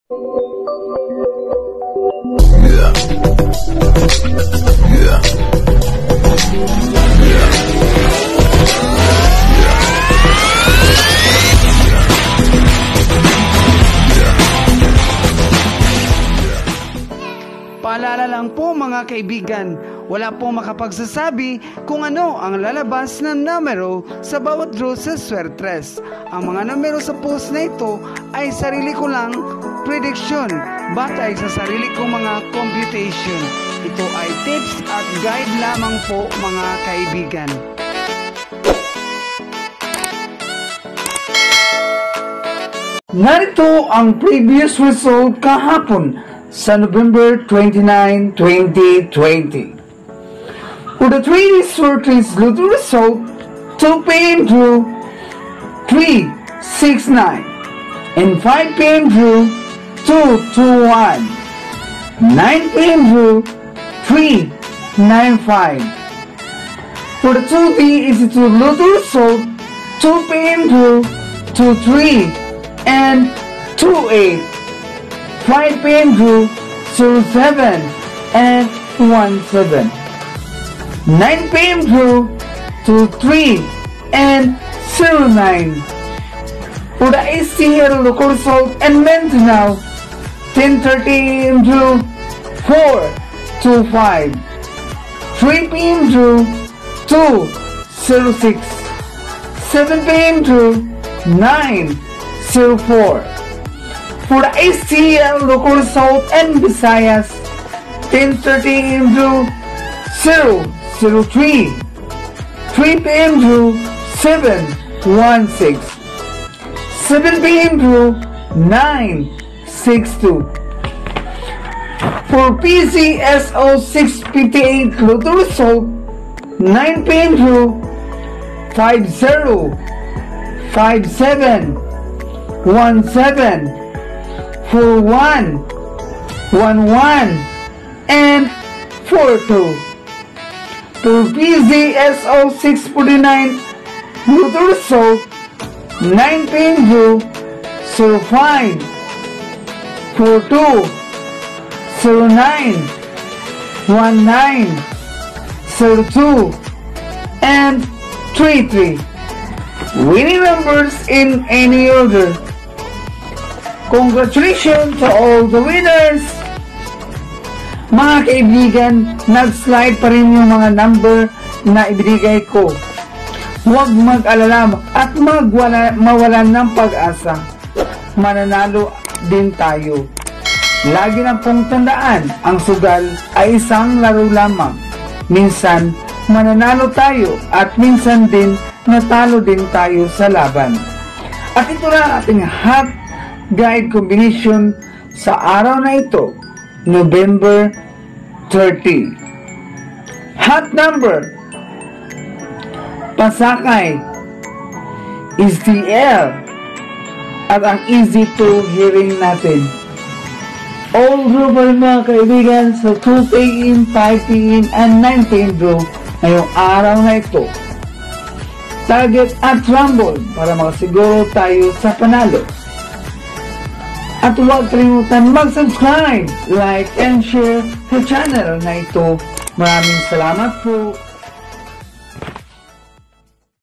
Paalala lang po mga kaibigan, wala pong makapagsasabi kung ano ang lalabas na numero sa bawat draw sa Swertres. Ang mga numero sa post na ito ay sarili ko lang prediction, batay sa sarili kong mga computation. Ito ay tips at guide lamang po mga kaibigan. Narito ang previous result kahapon sa November 29, 2020. For the 3 Swertres Lotto result, 2 p.m. drew 369 and 5 p.m. drew 221. 9 p.m. drew 395. For the 2D Institute Lotto result, 2 p.m. drew 23 and 28. 5 p.m. drew 07 and 17. 9 p.m. drew 23 and 09. For the ACL local result and Mindanao, 10:30 a.m. drew 425. 3 p.m. drew 206. 7 p.m. drew 904. For the ACL local result and Visayas, 10:30 a.m. drew 003. 3 p.m. drew 716. 7 p.m. drew 962. For PCSO 658 Lotto result, 9 p.m. drew 50, 57, 17, 41, 11, and 42. For PZSO 649 Lotto result, 9 p.m. drew 05, 42, 09, 19, 02, and 33. Winning numbers in any order. Congratulations to all the winners! Mga kaibigan, nag-slide pa rin yung mga number na ibinigay ko. Huwag mag-alala at mawalan ng pag-asa. Mananalo din tayo. Lagi na pong tandaan, ang sugal ay isang laro lamang. Minsan, mananalo tayo at minsan din natalo din tayo sa laban. At ito na ating hot guide combination sa araw na ito, November 30. Hot number, Pasakay is the L at ang easy to hearing natin. All draw pa rin mga kaibigan sa 2 p.m., 5 p.m. and 9 p.m. draw ngayong araw na ito. Target at rumble para makasiguro tayo sa panalo. At huwag kalimutan mag-subscribe, like, and share sa channel na ito. Maraming salamat po.